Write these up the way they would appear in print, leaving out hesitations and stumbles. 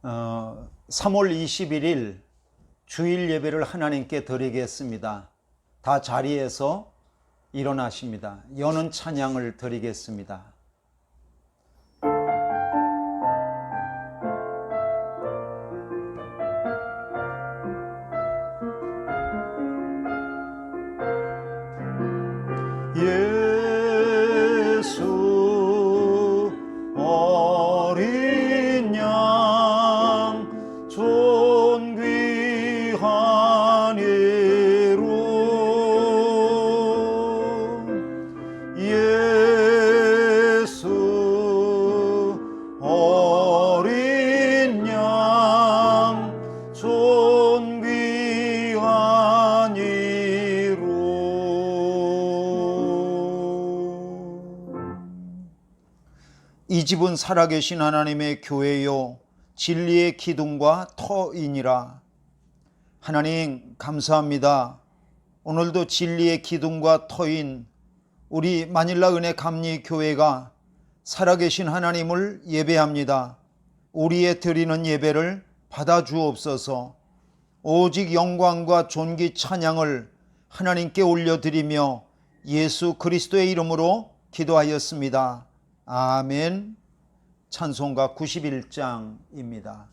3월 21일 주일 예배를 하나님께 드리겠습니다. 다 자리에서 일어나십니다. 여는 찬양을 드리겠습니다. 예수 어린 양 존귀한 이름 예수 어린 양 존귀한 이름. 이 집은 살아계신 하나님의 교회요 진리의 기둥과 터이니라. 하나님 감사합니다. 오늘도 진리의 기둥과 터인 우리 마닐라 은혜 감리 교회가 살아계신 하나님을 예배합니다. 우리의 드리는 예배를 받아주옵소서. 오직 영광과 존귀 찬양을 하나님께 올려드리며 예수 그리스도의 이름으로 기도하였습니다. 아멘. 찬송가 91장입니다.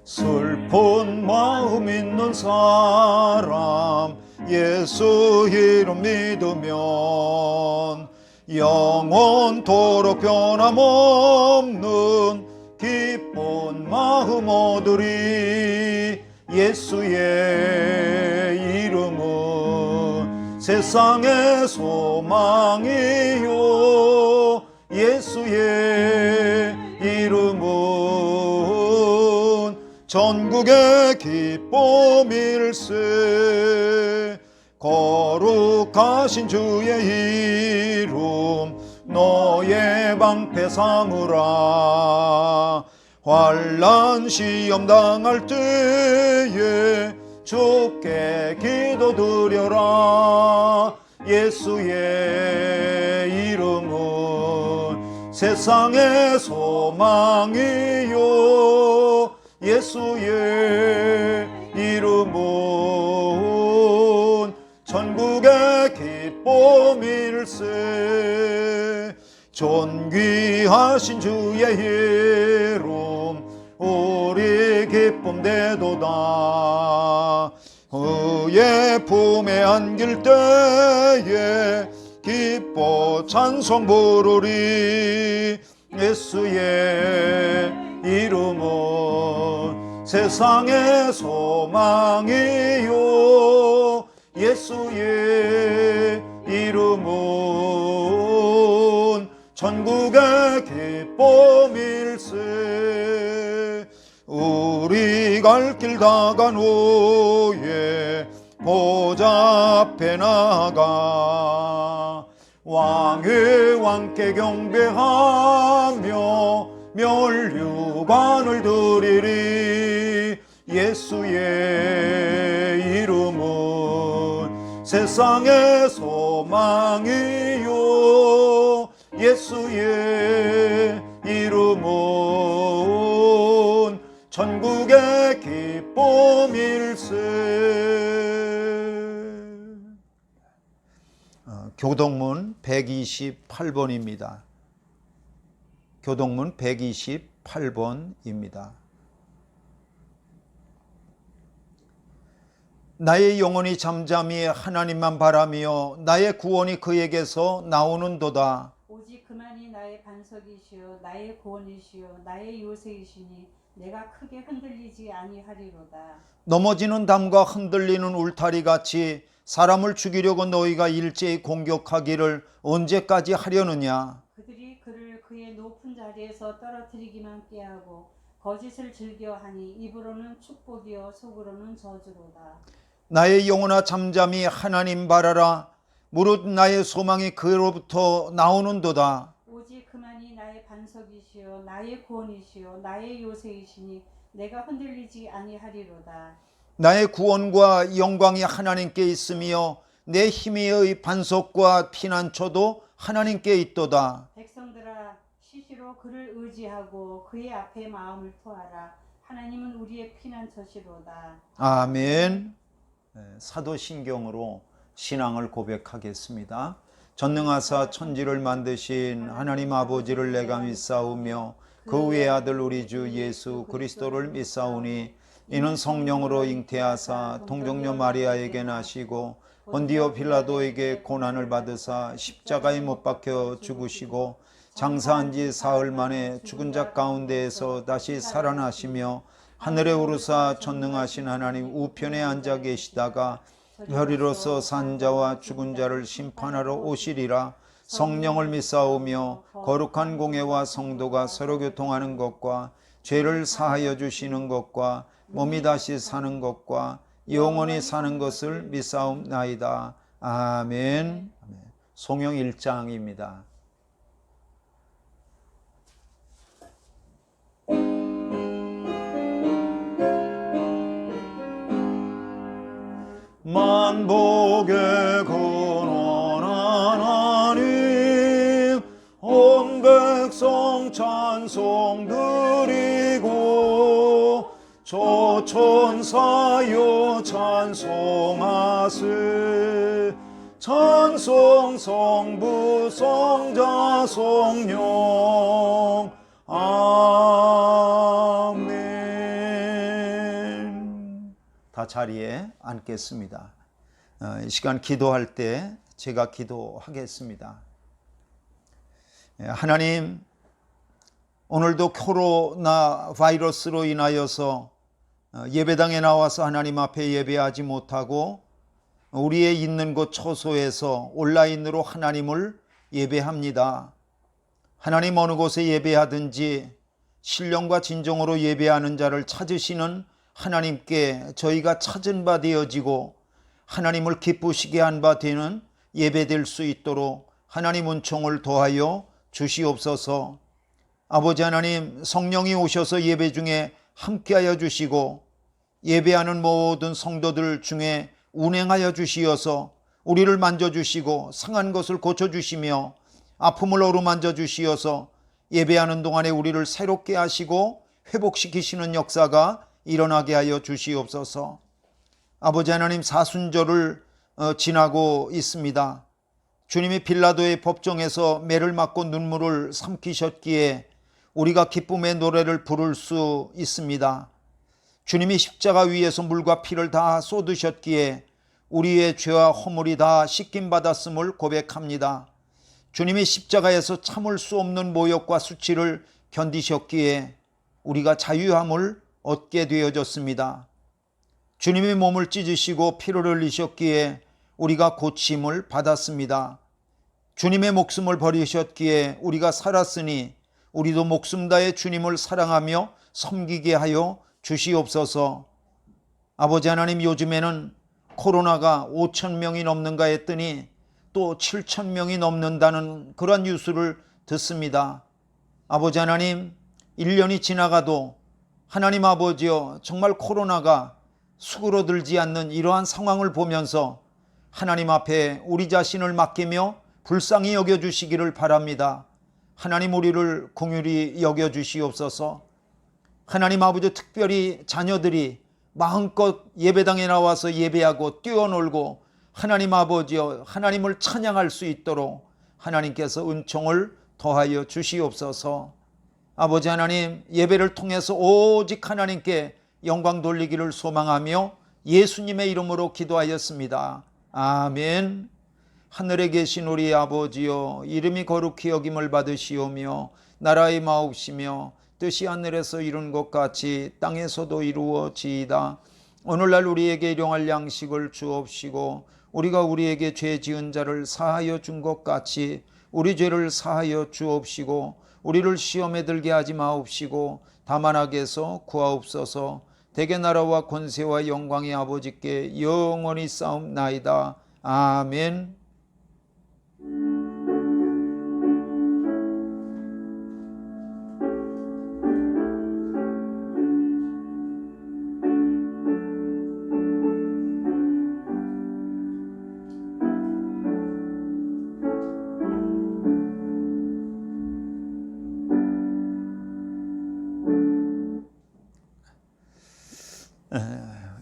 슬픈 마음 있는 사람 예수 이름 믿으면 영원토록 변함없는 기쁜 마음 얻으리. 예수의 이름은 세상의 소망이요 예수의 이름은 전국의 기쁨일세. 거룩하신 주의 이름 너의 방패 삼으라. 환난 시험 당할 때에 주께 기도드려라. 예수의 이름은 세상의 소망이요 예수의 이름은 전국의 기쁨일세. 존귀하신 주의 이름 우리 기쁨 되도다. 그의 품에 안길 때에 기뻐 찬송 부르리. 예수의 이름은 세상의 소망이요 예수의 이름은 전국의 기쁨일세. 우리 갈 길 다간 후에 보좌 앞에 나가 왕의 왕께 경배하며 면류관을 드리리. 예수의 이름은 세상의 소망이요 예수의 이름은 전국의 기쁨일세. 교동문 128번입니다. 교동문 128번입니다. 나의 영혼이 잠잠히 하나님만 바라며 나의 구원이 그에게서 나오는도다. 오직 그만이 나의 반석이시요 나의 구원이시요 나의 요새이시니 내가 크게 흔들리지 아니하리로다. 넘어지는 담과 흔들리는 울타리 같이 사람을 죽이려고 너희가 일제히 공격하기를 언제까지 하려느냐. 그들이 그를 그의 높은 자리에서 떨어뜨리기만 꾀하고 거짓을 즐겨하니 입으로는 축복이요 속으로는 저주로다. 나의 영혼아 잠잠히 하나님 바라라. 무릇 나의 소망이 그로부터 나오는도다. 오직 그만이 나의 반석이시요 나의 구원이시요 나의 요새이시니 내가 흔들리지 아니하리로다. 나의 구원과 영광이 하나님께 있으며 내 힘의 반석과 피난처도 하나님께 있도다. 백성들아 시시로 그를 의지하고 그의 앞에 마음을 토하라. 하나님은 우리의 피난처시로다. 아멘. 사도신경으로 신앙을 고백하겠습니다. 전능하사 천지를 만드신 하나님 아버지를 내가 믿사오며 그 외아들 우리 주 예수 그리스도를 믿사오니 이는 성령으로 잉태하사 동정녀 마리아에게 나시고 본디오 빌라도에게 고난을 받으사 십자가에 못 박혀 죽으시고 장사한 지 사흘 만에 죽은 자 가운데에서 다시 살아나시며 하늘에 오르사 전능하신 하나님 우편에 앉아 계시다가 혈이로서 산 자와 죽은 자를 심판하러 오시리라. 성령을 믿사오며 거룩한 공회와 성도가 서로 교통하는 것과 죄를 사하여 주시는 것과 몸이 다시 사는 것과 영원히 사는 것을 믿사옵나이다. 아멘. 송영 1장입니다. 만복의 근원한 하나님 온 백성 찬송 드리고 조천사여 찬송하세. 찬송 성부 성자 성령 아멘. 다 자리에 앉겠습니다. 이 시간 기도할 때 제가 기도하겠습니다. 하나님, 오늘도 코로나 바이러스로 인하여서 예배당에 나와서 하나님 앞에 예배하지 못하고 우리의 있는 곳 처소에서 온라인으로 하나님을 예배합니다. 하나님 어느 곳에 예배하든지 신령과 진정으로 예배하는 자를 찾으시는 하나님께 저희가 찾은 바 되어지고 하나님을 기쁘시게 한 바 되는 예배될 수 있도록 하나님 은총을 더하여 주시옵소서. 아버지 하나님, 성령이 오셔서 예배 중에 함께하여 주시고 예배하는 모든 성도들 중에 운행하여 주시어서 우리를 만져주시고 상한 것을 고쳐주시며 아픔을 어루만져 주시어서 예배하는 동안에 우리를 새롭게 하시고 회복시키시는 역사가 일어나게 하여 주시옵소서. 아버지 하나님, 사순절을 지나고 있습니다. 주님이 빌라도의 법정에서 매를 맞고 눈물을 삼키셨기에 우리가 기쁨의 노래를 부를 수 있습니다. 주님이 십자가 위에서 물과 피를 다 쏟으셨기에 우리의 죄와 허물이 다 씻김받았음을 고백합니다. 주님이 십자가에서 참을 수 없는 모욕과 수치를 견디셨기에 우리가 자유함을 얻게 되어졌습니다. 주님이 몸을 찢으시고 피를 흘리셨기에 우리가 고침을 받았습니다. 주님의 목숨을 버리셨기에 우리가 살았으니 우리도 목숨 다해 주님을 사랑하며 섬기게 하여 주시옵소서. 아버지 하나님, 요즘에는 코로나가 5,000명이 넘는가 했더니 또 7,000명이 넘는다는 그런 뉴스를 듣습니다. 아버지 하나님, 1년이 지나가도 하나님 아버지여, 정말 코로나가 수그러들지 않는 이러한 상황을 보면서 하나님 앞에 우리 자신을 맡기며 불쌍히 여겨주시기를 바랍니다. 하나님, 우리를 긍휼히 여겨주시옵소서. 하나님 아버지, 특별히 자녀들이 마음껏 예배당에 나와서 예배하고 뛰어놀고 하나님 아버지여, 하나님을 찬양할 수 있도록 하나님께서 은총을 더하여 주시옵소서. 아버지 하나님, 예배를 통해서 오직 하나님께 영광 돌리기를 소망하며 예수님의 이름으로 기도하였습니다. 아멘. 하늘에 계신 우리 아버지여, 이름이 거룩히 여김을 받으시오며 나라의 마옵시며 뜻이 하늘에서 이룬 것 같이 땅에서도 이루어지이다. 오늘날 우리에게 일용할 양식을 주옵시고 우리가 우리에게 죄 지은 자를 사하여 준 것 같이 우리 죄를 사하여 주옵시고 우리를 시험에 들게 하지 마옵시고 다만 악에서 구하옵소서. 대개 나라와 권세와 영광이 아버지께 영원히 싸움나이다. 아멘.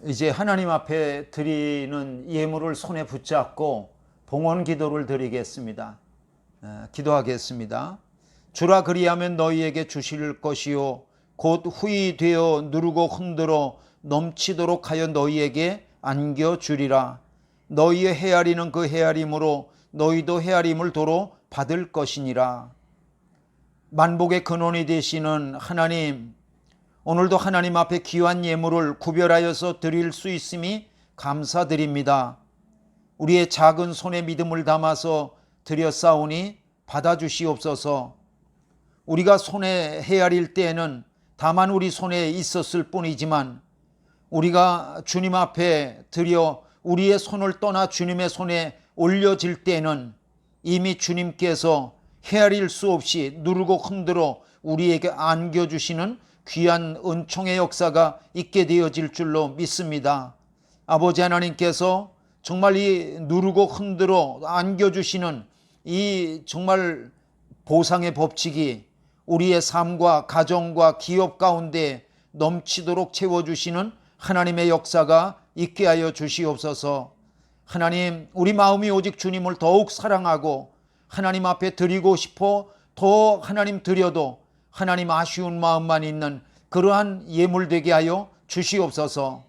이제 하나님 앞에 드리는 예물을 손에 붙잡고 봉헌 기도를 드리겠습니다. 기도하겠습니다. 주라 그리하면 너희에게 주실 것이요 곧 후히 되어 누르고 흔들어 넘치도록 하여 너희에게 안겨주리라. 너희의 헤아리는 그 헤아림으로 너희도 헤아림을 도로 받을 것이니라. 만복의 근원이 되시는 하나님, 오늘도 하나님 앞에 귀한 예물을 구별하여서 드릴 수 있음이 감사드립니다. 우리의 작은 손에 믿음을 담아서 드렸사오니 받아주시옵소서. 우리가 손에 헤아릴 때에는 다만 우리 손에 있었을 뿐이지만 우리가 주님 앞에 드려 우리의 손을 떠나 주님의 손에 올려질 때에는 이미 주님께서 헤아릴 수 없이 누르고 흔들어 우리에게 안겨주시는 귀한 은총의 역사가 있게 되어질 줄로 믿습니다. 아버지 하나님께서 정말 이 누르고 흔들어 안겨주시는 이 정말 보상의 법칙이 우리의 삶과 가정과 기업 가운데 넘치도록 채워주시는 하나님의 역사가 있게 하여 주시옵소서. 하나님, 우리 마음이 오직 주님을 더욱 사랑하고 하나님 앞에 드리고 싶어 더 하나님 드려도 하나님 아쉬운 마음만 있는 그러한 예물 되게 하여 주시옵소서.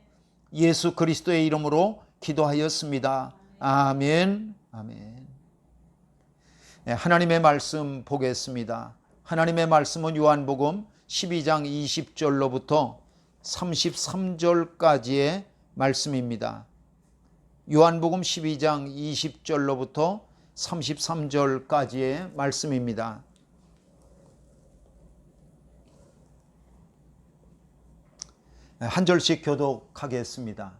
예수 그리스도의 이름으로 기도하였습니다. 아멘. 아멘. 하나님의 말씀 보겠습니다. 하나님의 말씀은 요한복음 12장 20절로부터 33절까지의 말씀입니다. 요한복음 12장 20절로부터 33절까지의 말씀입니다. 한 절씩 교독하겠습니다.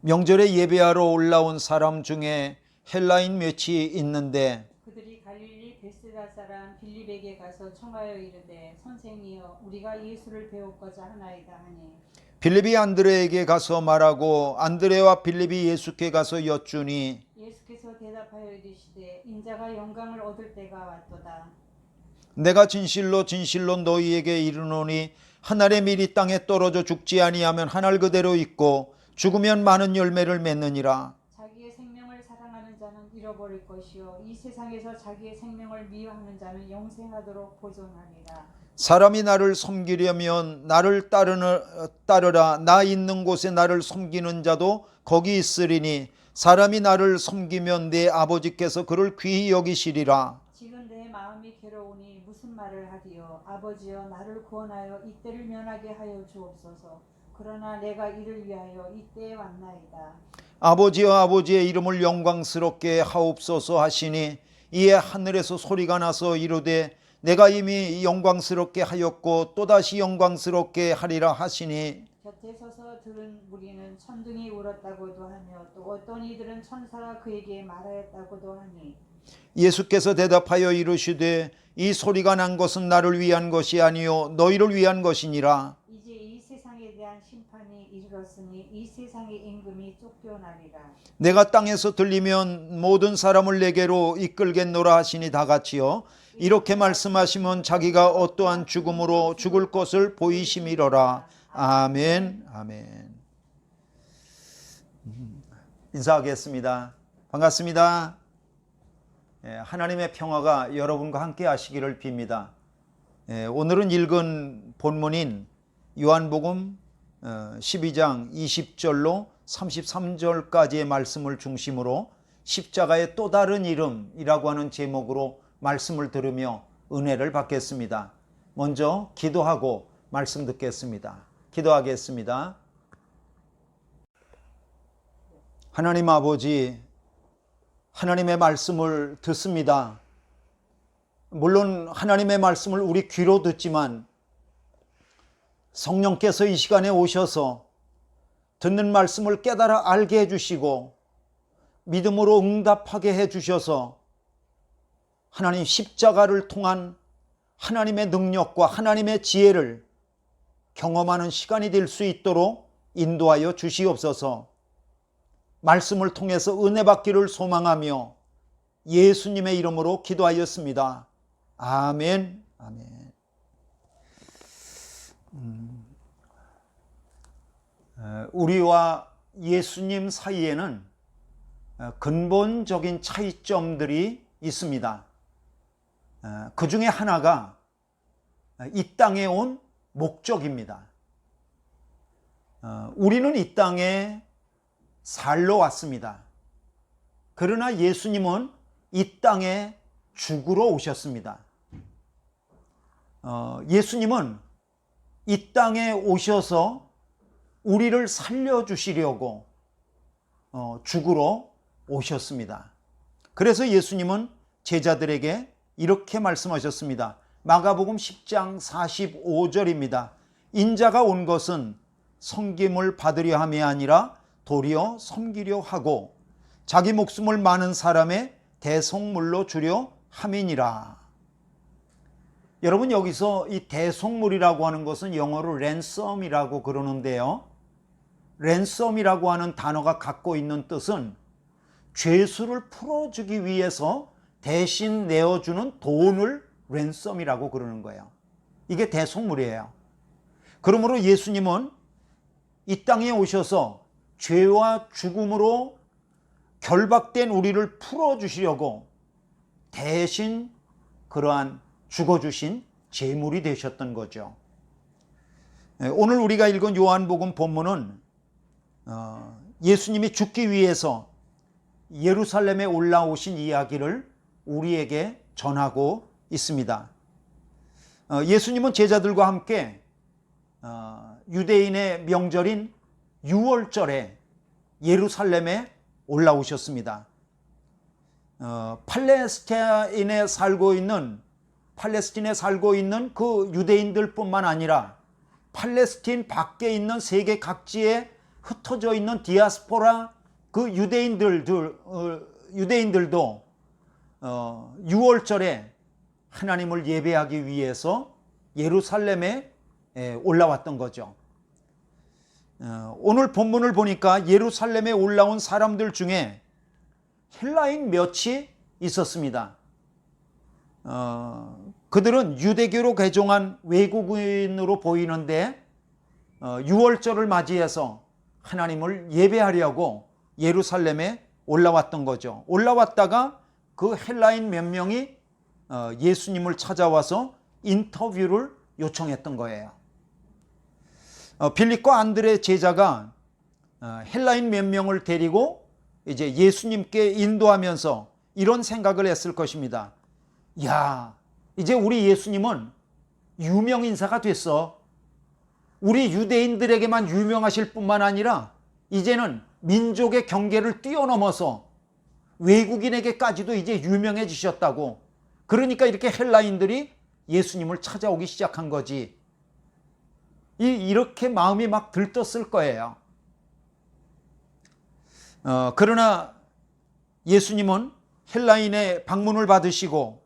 명절에 예배하러 올라온 사람 중에 헬라인 몇이 있는데 그들이 갈릴리 베스다 사람 빌립에게 가서 청하여 이르되 선생이여 우리가 예수를 배우고자 하나이다 하니 빌립이 안드레에게 가서 말하고 안드레와 빌립이 예수께 가서 여쭈니 예수께서 대답하여 이르시되 인자가 영광을 얻을 때가 왔도다. 내가 진실로 진실로 너희에게 이르노니 한 알의 밀이 땅에 떨어져 죽지 아니하면 한 알 그대로 있고 죽으면 많은 열매를 맺느니라. 자기의 생명을 사랑하는 자는 잃어버릴 것이요 이 세상에서 자기의 생명을 미워하는 자는 영생하도록 보존하리라. 사람이 나를 섬기려면 나를 따르라. 나 있는 곳에 나를 섬기는 자도 거기 있으리니 사람이 나를 섬기면 내 아버지께서 그를 귀히 여기시리라. 지금 내 마음이 괴로우니 무슨 말을 하리요. 아버지여 나를 구원하여 이때를 면하게 하여 주옵소서. 그러나 내가 이를 위하여 이때에 왔나이다. 아버지여 아버지의 이름을 영광스럽게 하옵소서 하시니 이에 하늘에서 소리가 나서 이르되 내가 이미 영광스럽게 하였고 또다시 영광스럽게 하리라 하시니 곁에 서서 들은 무리는 천둥이 울었다고도 하며 또 어떤 이들은 천사가 그에게 말하였다고도 하니 예수께서 대답하여 이르시되 이 소리가 난 것은 나를 위한 것이 아니요 너희를 위한 것이니라. 이제 이 세상에 대한 심판이 이르렀으니 이 세상의 임금이 쫓겨나리라. 내가 땅에서 들리면 모든 사람을 내게로 이끌겠노라 하시니 다같이요 이렇게 말씀하시면 자기가 어떠한 죽음으로 죽을 것을 보이심이로라. 아멘. 아멘. 인사하겠습니다. 반갑습니다. 하나님의 평화가 여러분과 함께 하시기를 빕니다. 오늘은 읽은 본문인 요한복음 12장 20절로 33절까지의 말씀을 중심으로 십자가의 또 다른 이름이라고 하는 제목으로 말씀을 들으며 은혜를 받겠습니다. 먼저 기도하고 말씀 듣겠습니다. 기도하겠습니다. 하나님 아버지, 하나님의 말씀을 듣습니다. 물론 하나님의 말씀을 우리 귀로 듣지만 성령께서 이 시간에 오셔서 듣는 말씀을 깨달아 알게 해주시고 믿음으로 응답하게 해주셔서 하나님 십자가를 통한 하나님의 능력과 하나님의 지혜를 경험하는 시간이 될 수 있도록 인도하여 주시옵소서. 말씀을 통해서 은혜 받기를 소망하며 예수님의 이름으로 기도하였습니다. 아멘. 아멘. 우리와 예수님 사이에는 근본적인 차이점들이 있습니다. 그 중에 하나가 이 땅에 온 목적입니다. 우리는 이 땅에 살러 왔습니다. 그러나 예수님은 이 땅에 죽으러 오셨습니다. 예수님은 이 땅에 오셔서 우리를 살려주시려고 죽으러 오셨습니다. 그래서 예수님은 제자들에게 이렇게 말씀하셨습니다. 마가복음 10장 45절입니다. 인자가 온 것은 섬김을 받으려 함이 아니라 도리어 섬기려 하고 자기 목숨을 많은 사람의 대속물로 주려 함이니라. 여러분, 여기서 이 대속물이라고 하는 것은 영어로 랜섬이라고 그러는데요. 랜섬이라고 하는 단어가 갖고 있는 뜻은 죄수를 풀어주기 위해서 대신 내어주는 돈을 랜섬이라고 그러는 거예요. 이게 대속물이에요. 그러므로 예수님은 이 땅에 오셔서 죄와 죽음으로 결박된 우리를 풀어주시려고 대신 그러한 죽어주신 제물이 되셨던 거죠. 오늘 우리가 읽은 요한복음 본문은 예수님이 죽기 위해서 예루살렘에 올라오신 이야기를 우리에게 전하고 있습니다. 예수님은 제자들과 함께 유대인의 명절인 유월절에 예루살렘에 올라오셨습니다. 팔레스틴에 살고 있는 그 유대인들뿐만 아니라 팔레스틴 밖에 있는 세계 각지에 흩어져 있는 디아스포라 그 유대인들도 6월절에 하나님을 예배하기 위해서 예루살렘에 올라왔던 거죠. 오늘 본문을 보니까 예루살렘에 올라온 사람들 중에 헬라인 몇이 있었습니다. 그들은 유대교로 개종한 외국인으로 보이는데 6월절을 맞이해서 하나님을 예배하려고 예루살렘에 올라왔던 거죠. 올라왔다가 그 헬라인 몇 명이 예수님을 찾아와서 인터뷰를 요청했던 거예요. 빌립과 안드레 제자가 헬라인 몇 명을 데리고 이제 예수님께 인도하면서 이런 생각을 했을 것입니다. 야, 이제 우리 예수님은 유명 인사가 됐어. 우리 유대인들에게만 유명하실 뿐만 아니라 이제는 민족의 경계를 뛰어넘어서 외국인에게까지도 이제 유명해지셨다고. 그러니까 이렇게 헬라인들이 예수님을 찾아오기 시작한 거지. 이렇게 마음이 막 들떴을 거예요. 그러나 예수님은 헬라인의 방문을 받으시고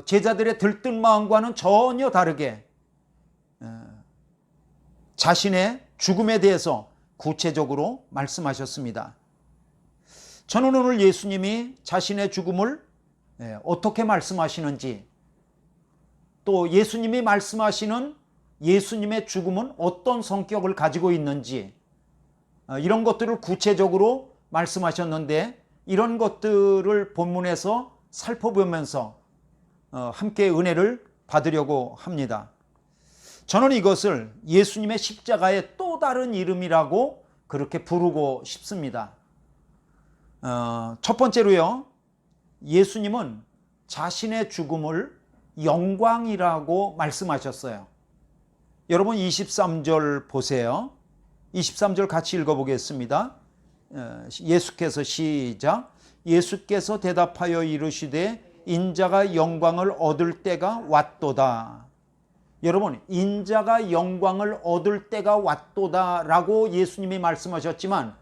제자들의 들뜬 마음과는 전혀 다르게 자신의 죽음에 대해서 구체적으로 말씀하셨습니다. 저는 오늘 예수님이 자신의 죽음을 어떻게 말씀하시는지, 또 예수님이 말씀하시는 예수님의 죽음은 어떤 성격을 가지고 있는지, 이런 것들을 구체적으로 말씀하셨는데, 이런 것들을 본문에서 살펴보면서 함께 은혜를 받으려고 합니다. 저는 이것을 예수님의 십자가의 또 다른 이름이라고 그렇게 부르고 싶습니다. 첫 번째로요, 예수님은 자신의 죽음을 영광이라고 말씀하셨어요. 여러분 23절 보세요. 23절 같이 읽어보겠습니다. 예수께서 시작. 예수께서 대답하여 이르시되 인자가 영광을 얻을 때가 왔도다. 여러분, 인자가 영광을 얻을 때가 왔도다 라고 예수님이 말씀하셨지만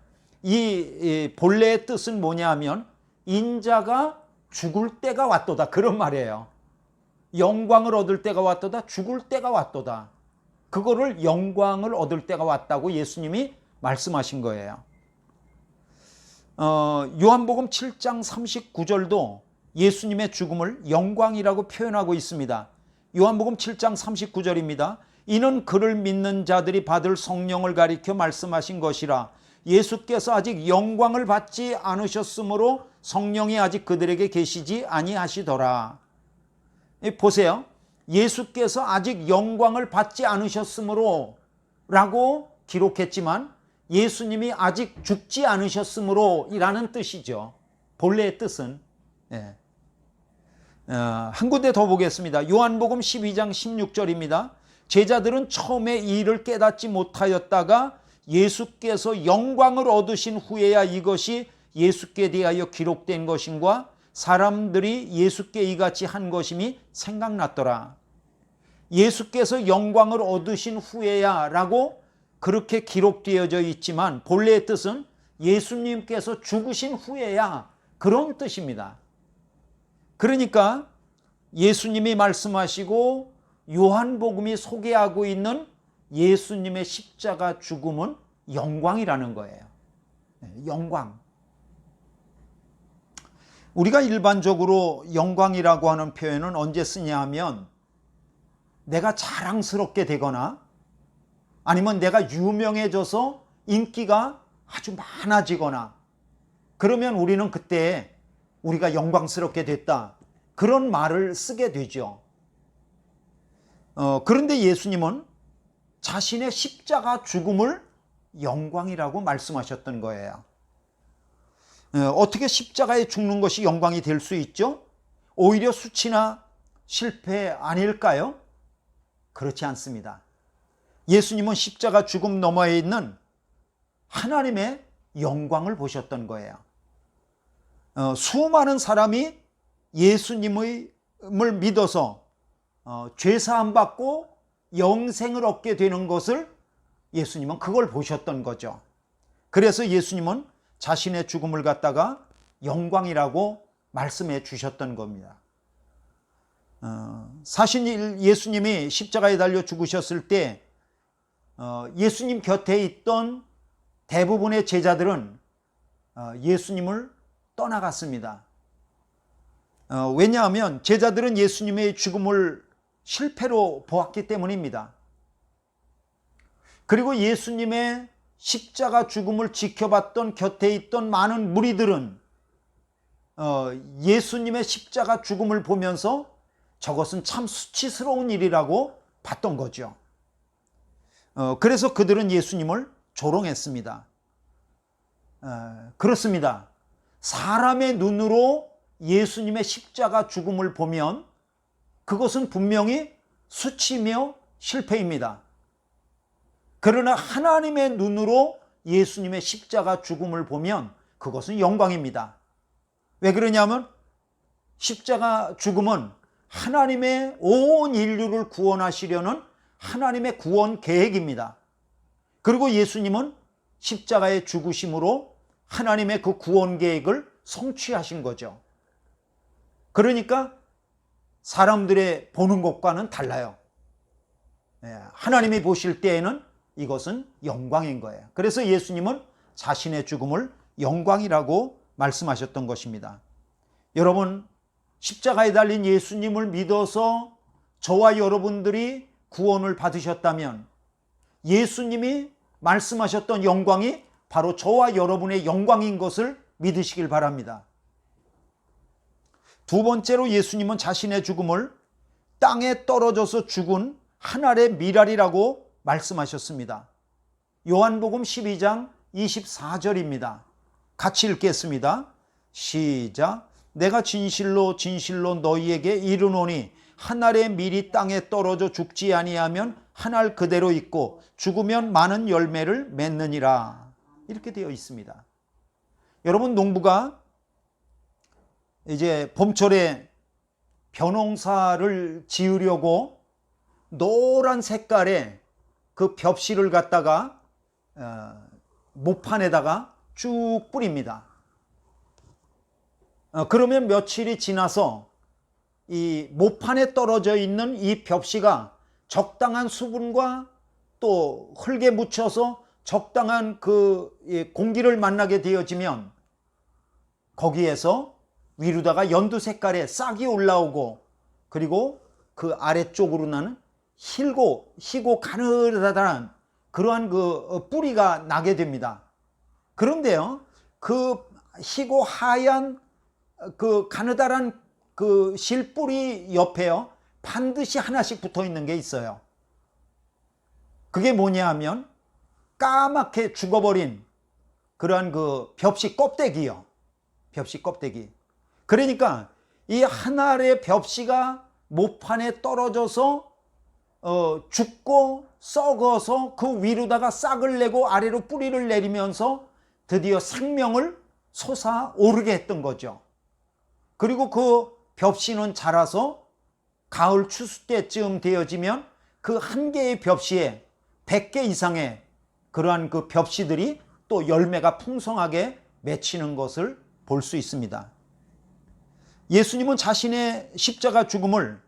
이 본래의 뜻은 뭐냐 하면 인자가 죽을 때가 왔도다, 그런 말이에요. 영광을 얻을 때가 왔도다, 죽을 때가 왔도다. 그거를 영광을 얻을 때가 왔다고 예수님이 말씀하신 거예요. 요한복음 7장 39절도 예수님의 죽음을 영광이라고 표현하고 있습니다. 요한복음 7장 39절입니다. 이는 그를 믿는 자들이 받을 성령을 가리켜 말씀하신 것이라. 예수께서 아직 영광을 받지 않으셨으므로 성령이 아직 그들에게 계시지 아니하시더라. 보세요. 예수께서 아직 영광을 받지 않으셨으므로 라고 기록했지만 예수님이 아직 죽지 않으셨으므로 이라는 뜻이죠. 본래의 뜻은. 한 군데 더 보겠습니다. 요한복음 12장 16절입니다. 제자들은 처음에 이 일을 깨닫지 못하였다가 예수께서 영광을 얻으신 후에야 이것이 예수께 대하여 기록된 것임과 사람들이 예수께 이같이 한 것임이 생각났더라. 예수께서 영광을 얻으신 후에야 라고 그렇게 기록되어져 있지만 본래의 뜻은 예수님께서 죽으신 후에야 그런 뜻입니다. 그러니까 예수님이 말씀하시고 요한복음이 소개하고 있는 예수님의 십자가 죽음은 영광이라는 거예요. 영광. 우리가 일반적으로 영광이라고 하는 표현은 언제 쓰냐 하면 내가 자랑스럽게 되거나 아니면 내가 유명해져서 인기가 아주 많아지거나 그러면 우리는 그때 우리가 영광스럽게 됐다. 그런 말을 쓰게 되죠. 그런데 예수님은 자신의 십자가 죽음을 영광이라고 말씀하셨던 거예요. 어떻게 십자가에 죽는 것이 영광이 될 수 있죠? 오히려 수치나 실패 아닐까요? 그렇지 않습니다. 예수님은 십자가 죽음 너머에 있는 하나님의 영광을 보셨던 거예요. 수많은 사람이 예수님을 믿어서 죄사함 받고 영생을 얻게 되는 것을 예수님은 그걸 보셨던 거죠. 그래서 예수님은 자신의 죽음을 갖다가 영광이라고 말씀해 주셨던 겁니다. 사실 예수님이 십자가에 달려 죽으셨을 때 예수님 곁에 있던 대부분의 제자들은 예수님을 떠나갔습니다. 왜냐하면 제자들은 예수님의 죽음을 실패로 보았기 때문입니다. 그리고 예수님의 십자가 죽음을 지켜봤던 곁에 있던 많은 무리들은 예수님의 십자가 죽음을 보면서 저것은 참 수치스러운 일이라고 봤던 거죠. 그래서 그들은 예수님을 조롱했습니다. 그렇습니다. 사람의 눈으로 예수님의 십자가 죽음을 보면 그것은 분명히 수치며 실패입니다. 그러나 하나님의 눈으로 예수님의 십자가 죽음을 보면 그것은 영광입니다. 왜 그러냐면 십자가 죽음은 하나님의 온 인류를 구원하시려는 하나님의 구원 계획입니다. 그리고 예수님은 십자가의 죽으심으로 하나님의 그 구원 계획을 성취하신 거죠. 그러니까 사람들의 보는 것과는 달라요. 하나님이 보실 때에는 이것은 영광인 거예요. 그래서 예수님은 자신의 죽음을 영광이라고 말씀하셨던 것입니다. 여러분, 십자가에 달린 예수님을 믿어서 저와 여러분들이 구원을 받으셨다면 예수님이 말씀하셨던 영광이 바로 저와 여러분의 영광인 것을 믿으시길 바랍니다. 두 번째로 예수님은 자신의 죽음을 땅에 떨어져서 죽은 한 알의 밀알이라고 말씀하셨습니다. 요한복음 12장 24절입니다. 같이 읽겠습니다. 시작. 내가 진실로 진실로 너희에게 이르노니 한 알의 밀이 땅에 떨어져 죽지 아니하면 한 알 그대로 있고 죽으면 많은 열매를 맺느니라. 이렇게 되어 있습니다. 여러분, 농부가 이제 봄철에 벼농사를 지으려고 노란 색깔의 그 벽실을 갖다가 모판에다가 쭉 뿌립니다. 그러면 며칠이 지나서 이 모판에 떨어져 있는 이 벽시가 적당한 수분과 또 흙에 묻혀서 적당한 그 공기를 만나게 되어지면 거기에서 위로다가 연두 색깔의 싹이 올라오고 그리고 그 아래쪽으로 나는 희고 가느다란 그러한 그 뿌리가 나게 됩니다. 그런데요, 그 희고 하얀 그 가느다란 그 실뿌리 옆에요, 반드시 하나씩 붙어 있는 게 있어요. 그게 뭐냐 하면 까맣게 죽어버린 그러한 그 벽시 껍데기요. 벽시 껍데기. 그러니까 이 한 알의 벽시가 모판에 떨어져서 죽고 썩어서 그 위로다가 싹을 내고 아래로 뿌리를 내리면서 드디어 생명을 솟아오르게 했던 거죠. 그리고 그 벽시는 자라서 가을 추수 때쯤 되어지면 그 한 개의 벽시에 100개 이상의 그러한 그 벽시들이 또 열매가 풍성하게 맺히는 것을 볼 수 있습니다. 예수님은 자신의 십자가 죽음을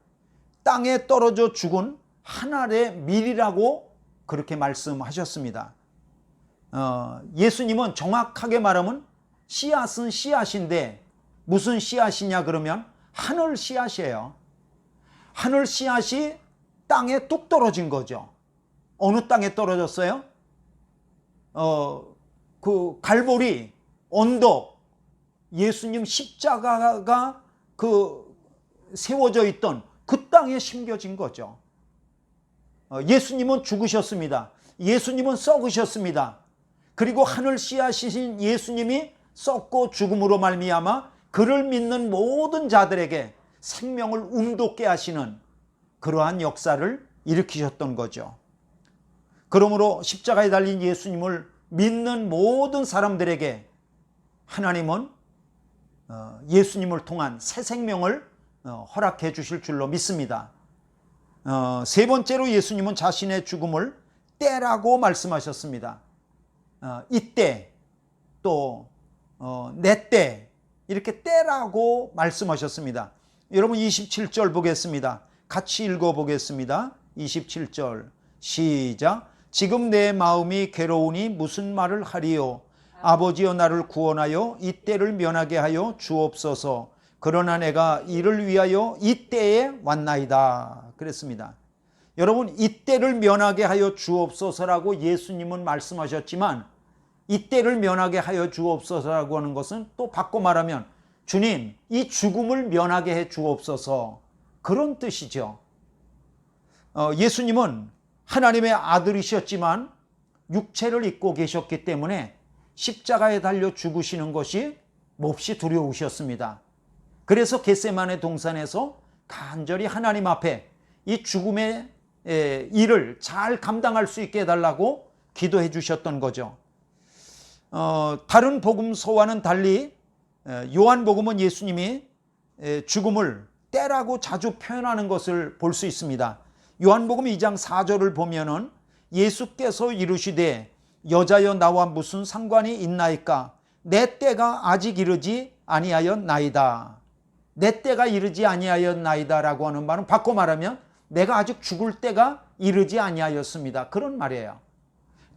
땅에 떨어져 죽은 한 알의 밀이라고 그렇게 말씀하셨습니다. 예수님은 정확하게 말하면 씨앗은 씨앗인데 무슨 씨앗이냐 그러면 하늘 씨앗이에요. 하늘 씨앗이 땅에 뚝 떨어진 거죠. 어느 땅에 떨어졌어요? 그 갈보리 언덕, 예수님 십자가가 그 세워져 있던 그 땅에 심겨진 거죠. 예수님은 죽으셨습니다. 예수님은 썩으셨습니다. 그리고 하늘 씨앗이신 예수님이 썩고 죽음으로 말미암아 그를 믿는 모든 자들에게 생명을 움돋게 하시는 그러한 역사를 일으키셨던 거죠. 그러므로 십자가에 달린 예수님을 믿는 모든 사람들에게 하나님은 예수님을 통한 새 생명을 허락해 주실 줄로 믿습니다. 세 번째로 예수님은 자신의 죽음을 때라고 말씀하셨습니다. 이때 또 내 때 이렇게 때라고 말씀하셨습니다. 여러분 27절 보겠습니다. 같이 읽어보겠습니다. 27절 시작. 지금 내 마음이 괴로우니 무슨 말을 하리요. 아버지여 나를 구원하여 이때를 면하게 하여 주옵소서. 그러나 내가 이를 위하여 이때에 왔나이다. 그랬습니다. 여러분 이때를 면하게 하여 주옵소서라고 예수님은 말씀하셨지만 이때를 면하게 하여 주옵소서라고 하는 것은 또 바꿔 말하면 주님 이 죽음을 면하게 해 주옵소서 그런 뜻이죠. 예수님은 하나님의 아들이셨지만 육체를 입고 계셨기 때문에 십자가에 달려 죽으시는 것이 몹시 두려우셨습니다. 그래서 겟세마네 동산에서 간절히 하나님 앞에 이 죽음의 일을 잘 감당할 수 있게 해달라고 기도해 주셨던 거죠. 다른 복음서와는 달리 요한복음은 예수님이 죽음을 때라고 자주 표현하는 것을 볼 수 있습니다. 요한복음 2장 4절을 보면은 예수께서 이르시되 여자여 나와 무슨 상관이 있나이까 내 때가 아직 이르지 아니하였나이다. 내 때가 이르지 아니하였나이다 라고 하는 말은 바꿔 말하면 내가 아직 죽을 때가 이르지 아니하였습니다. 그런 말이에요.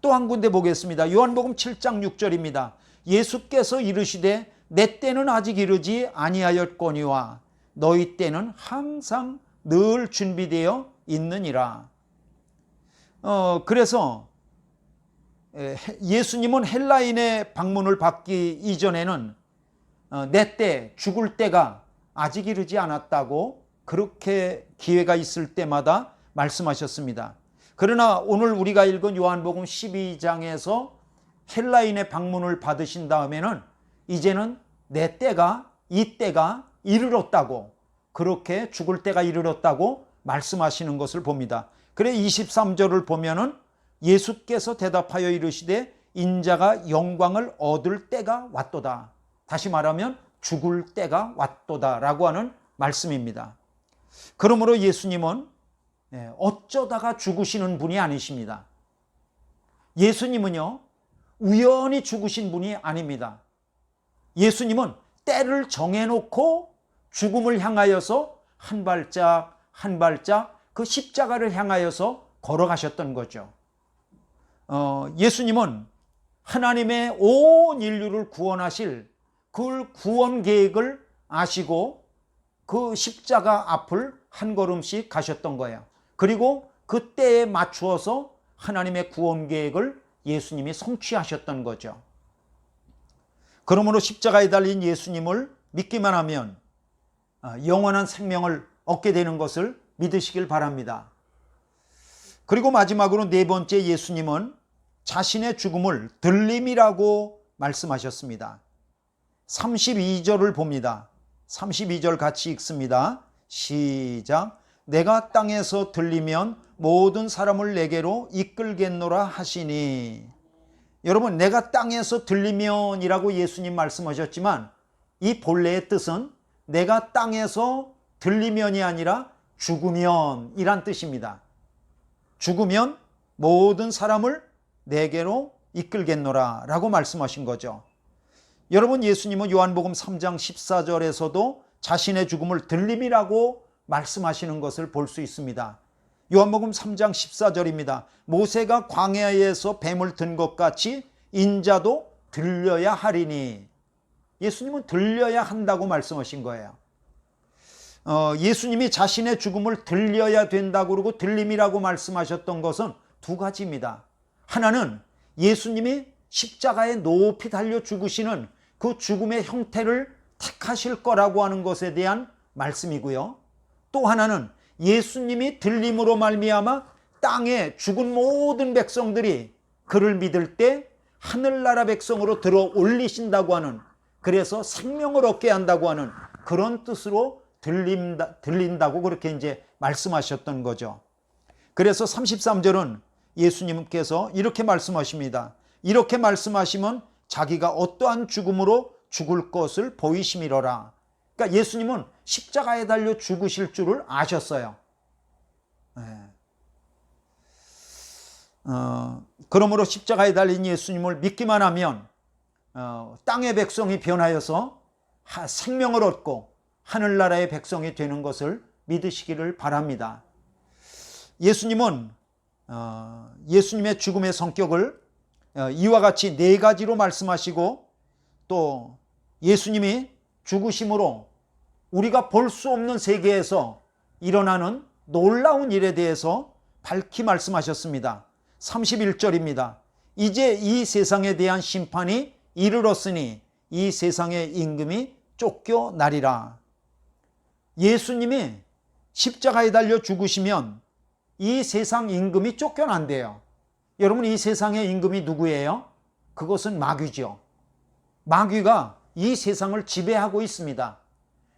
또 한 군데 보겠습니다. 요한복음 7장 6절입니다. 예수께서 이르시되 내 때는 아직 이르지 아니하였거니와 너희 때는 항상 늘 준비되어 있느니라. 그래서 예수님은 헬라인의 방문을 받기 이전에는 내 때, 죽을 때가 아직 이르지 않았다고 그렇게 기회가 있을 때마다 말씀하셨습니다. 그러나 오늘 우리가 읽은 요한복음 12장에서 헬라인의 방문을 받으신 다음에는 이제는 내 때가, 이 때가 이르렀다고, 그렇게 죽을 때가 이르렀다고 말씀하시는 것을 봅니다. 그래 23절을 보면은 예수께서 대답하여 이르시되 인자가 영광을 얻을 때가 왔도다. 다시 말하면 죽을 때가 왔도다 라고 하는 말씀입니다. 그러므로 예수님은 어쩌다가 죽으시는 분이 아니십니다. 예수님은요 우연히 죽으신 분이 아닙니다. 예수님은 때를 정해놓고 죽음을 향하여서 한 발짝 한 발짝 그 십자가를 향하여서 걸어가셨던 거죠. 예수님은 하나님의 온 인류를 구원하실 그 구원 계획을 아시고 그 십자가 앞을 한 걸음씩 가셨던 거예요. 그리고 그 그 때에 맞추어서 하나님의 구원 계획을 예수님이 성취하셨던 거죠. 그러므로 십자가에 달린 예수님을 믿기만 하면 영원한 생명을 얻게 되는 것을 믿으시길 바랍니다. 그리고 마지막으로 네 번째, 예수님은 자신의 죽음을 들림이라고 말씀하셨습니다. 32절을 봅니다. 32절 같이 읽습니다. 시작. 내가 땅에서 들리면 모든 사람을 내게로 이끌겠노라 하시니. 여러분, 내가 땅에서 들리면이라고 예수님 말씀하셨지만 이 본래의 뜻은 내가 땅에서 들리면이 아니라 죽으면이란 뜻입니다. 죽으면 모든 사람을 내게로 이끌겠노라 라고 말씀하신 거죠. 여러분, 예수님은 요한복음 3장 14절에서도 자신의 죽음을 들림이라고 말씀하시는 것을 볼 수 있습니다. 요한복음 3장 14절입니다. 모세가 광야에서 뱀을 든 것 같이 인자도 들려야 하리니. 예수님은 들려야 한다고 말씀하신 거예요. 예수님이 자신의 죽음을 들려야 된다고 그러고 들림이라고 말씀하셨던 것은 두 가지입니다. 하나는 예수님이 십자가에 높이 달려 죽으시는 그 죽음의 형태를 택하실 거라고 하는 것에 대한 말씀이고요. 또 하나는 예수님이 들림으로 말미암아 땅에 죽은 모든 백성들이 그를 믿을 때 하늘나라 백성으로 들어 올리신다고 하는, 그래서 생명을 얻게 한다고 하는 그런 뜻으로 들린다고 그렇게 이제 말씀하셨던 거죠. 그래서 33절은 예수님께서 이렇게 말씀하십니다. 이렇게 말씀하시면 자기가 어떠한 죽음으로 죽을 것을 보이심이로라. 그러니까 예수님은 십자가에 달려 죽으실 줄을 아셨어요. 그러므로 십자가에 달린 예수님을 믿기만 하면 땅의 백성이 변하여서 생명을 얻고 하늘나라의 백성이 되는 것을 믿으시기를 바랍니다. 예수님은 예수님의 죽음의 성격을 이와 같이 네 가지로 말씀하시고, 또 예수님이 죽으심으로 우리가 볼 수 없는 세계에서 일어나는 놀라운 일에 대해서 밝히 말씀하셨습니다. 31절입니다. 이제 이 세상에 대한 심판이 이르렀으니 이 세상의 임금이 쫓겨나리라. 예수님이 십자가에 달려 죽으시면 이 세상 임금이 쫓겨난대요. 여러분, 이 세상의 임금이 누구예요? 그것은 마귀죠. 마귀가 이 세상을 지배하고 있습니다.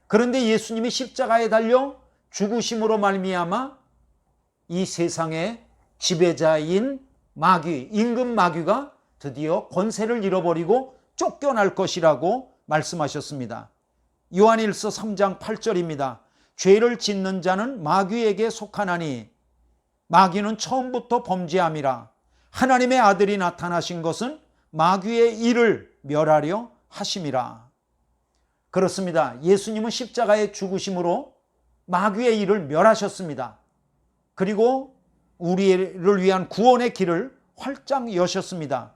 그런데 예수님이 십자가에 달려 죽으심으로 말미암아 이 세상의 지배자인 마귀, 임금 마귀가 드디어 권세를 잃어버리고 쫓겨날 것이라고 말씀하셨습니다. 요한일서 3장 8절입니다. 죄를 짓는 자는 마귀에게 속하나니 마귀는 처음부터 범죄함이라. 하나님의 아들이 나타나신 것은 마귀의 일을 멸하려 하심이라. 그렇습니다. 예수님은 십자가에 죽으심으로 마귀의 일을 멸하셨습니다. 그리고 우리를 위한 구원의 길을 활짝 여셨습니다.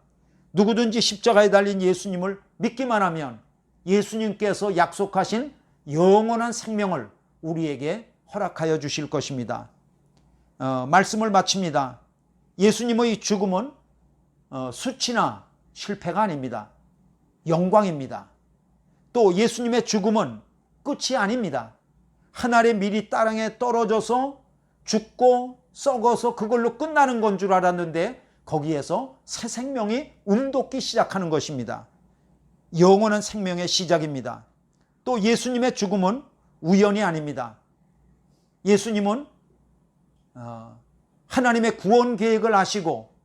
누구든지 십자가에 달린 예수님을 믿기만 하면 예수님께서 약속하신 영원한 생명을 우리에게 허락하여 주실 것입니다. 말씀을 마칩니다. 예수님의 죽음은 수치나 실패가 아닙니다. 영광입니다. 또 예수님의 죽음은 끝이 아닙니다. 하늘의 밀이 땅에 떨어져서 죽고 썩어서 그걸로 끝나는 건 줄 알았는데 거기에서 새 생명이 움돋기 시작하는 것입니다. 영원한 생명의 시작입니다. 또 예수님의 죽음은 우연이 아닙니다. 예수님은 하나님의 구원 계획을 아시고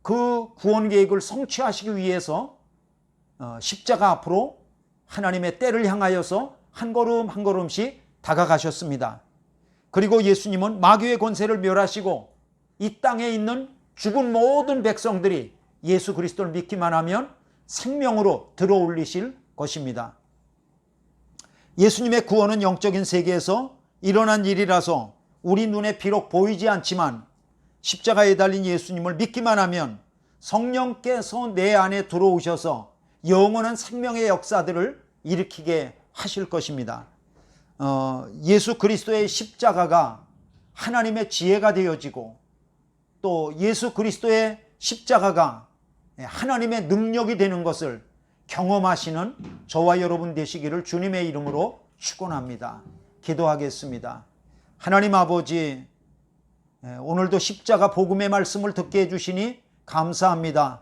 그 구원 계획을 성취하시기 위해서 십자가 앞으로 하나님의 때를 향하여서 한 걸음 한 걸음씩 다가가셨습니다. 그리고 예수님은 마귀의 권세를 멸하시고 이 땅에 있는 죽은 모든 백성들이 예수 그리스도를 믿기만 하면 생명으로 들어올리실 것입니다. 예수님의 구원은 영적인 세계에서 일어난 일이라서 우리 눈에 비록 보이지 않지만 십자가에 달린 예수님을 믿기만 하면 성령께서 내 안에 들어오셔서 영원한 생명의 역사들을 일으키게 하실 것입니다. 예수 그리스도의 십자가가 하나님의 지혜가 되어지고 또 예수 그리스도의 십자가가 하나님의 능력이 되는 것을 경험하시는 저와 여러분 되시기를 주님의 이름으로 축원합니다. 기도하겠습니다. 하나님 아버지, 오늘도 십자가 복음의 말씀을 듣게 해주시니 감사합니다.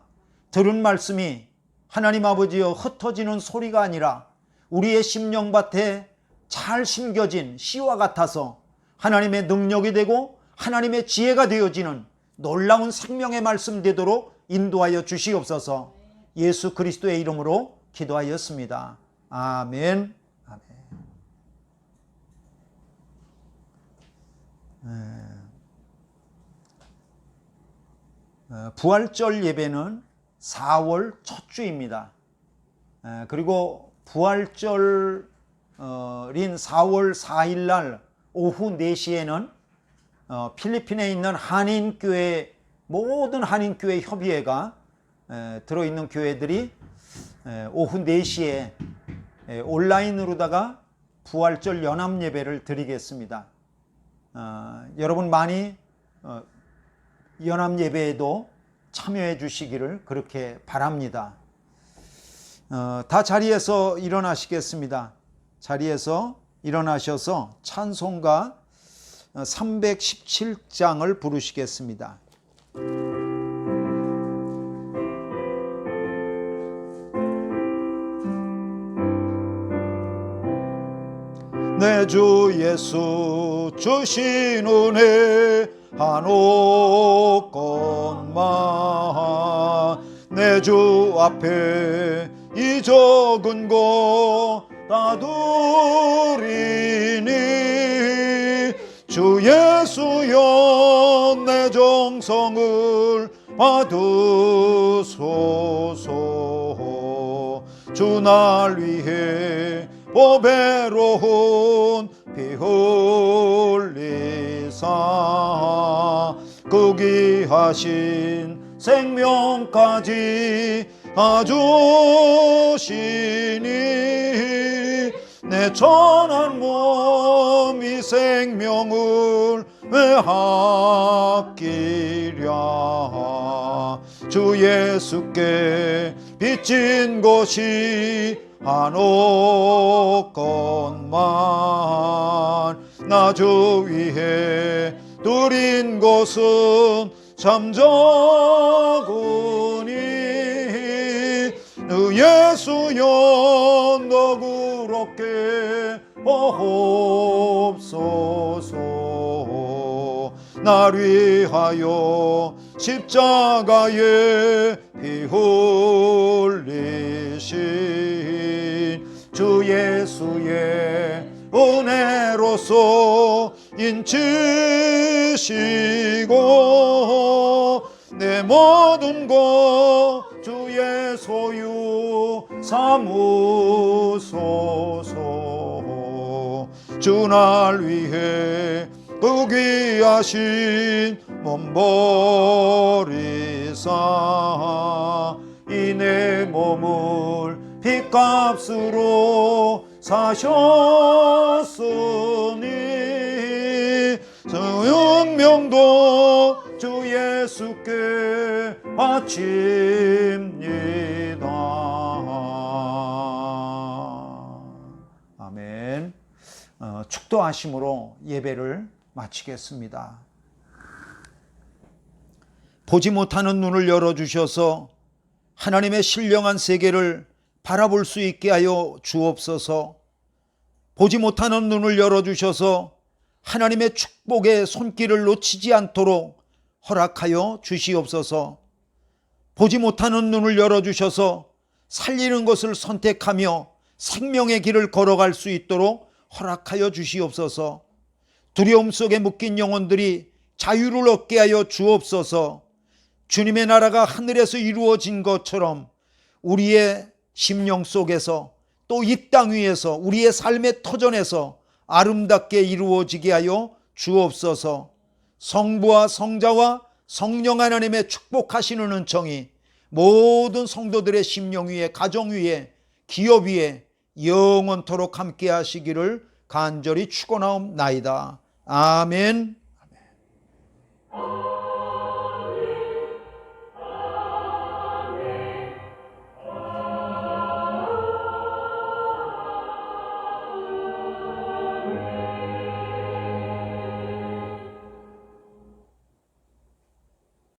들은 말씀이 하나님 아버지여 흩어지는 소리가 아니라 우리의 심령밭에 잘 심겨진 씨와 같아서 하나님의 능력이 되고 하나님의 지혜가 되어지는 놀라운 생명의 말씀 되도록 인도하여 주시옵소서. 예수 그리스도의 이름으로 기도하였습니다. 아멘. 부활절 예배는 4월 첫 주입니다. 그리고 부활절인 4월 4일 날 오후 4시에는 필리핀에 있는 한인교회, 모든 한인교회 협의회가 들어있는 교회들이 오후 4시에 온라인으로다가 부활절 연합 예배를 드리겠습니다. 여러분 많이 연합 예배에도 참여해 주시기를 그렇게 바랍니다. 다 자리에서 일어나시겠습니다. 자리에서 일어나셔서 찬송가 317장을 부르시겠습니다. 내 주 예수 주신 은혜 한옥 것만 내 주 앞에 이 적은 것 다 드리니 주 예수여 내 정성을 받으소서. 주 날 위해 보배로운 피 흘리사 그 귀하신 생명까지 다 주시니 내 천한 몸 이 생명을 왜 아끼랴. 주 예수께 빚진 것이 한옥 것만 나 주 위해 드린 것은 참 적으니 너 예수여 너그럽게 보옵소서. 날 위하여 십자가에 피 흘리신 주 예수의 은혜로서 인치시고 내 모든 것 주의 소유 삼으소서. 주 날 위해 그 귀하신 몸 버리사 이 내 몸을 핏값으로 사셨으니 그 운명도 주 예수께 바칩니다. 아멘. 축도하심으로 예배를 마치겠습니다. 보지 못하는 눈을 열어주셔서 하나님의 신령한 세계를 바라볼 수 있게 하여 주옵소서. 보지 못하는 눈을 열어주셔서 하나님의 축복의 손길을 놓치지 않도록 허락하여 주시옵소서. 보지 못하는 눈을 열어주셔서 살리는 것을 선택하며 생명의 길을 걸어갈 수 있도록 허락하여 주시옵소서. 두려움 속에 묶인 영혼들이 자유를 얻게 하여 주옵소서. 주님의 나라가 하늘에서 이루어진 것처럼 우리의 심령 속에서 또 이 땅 위에서 우리의 삶의 터전에서 아름답게 이루어지게 하여 주옵소서. 성부와 성자와 성령 하나님의 축복하시는 은총이 모든 성도들의 심령 위에, 가정 위에, 기업 위에 영원토록 함께 하시기를 간절히 축원하옵나이다. 아멘.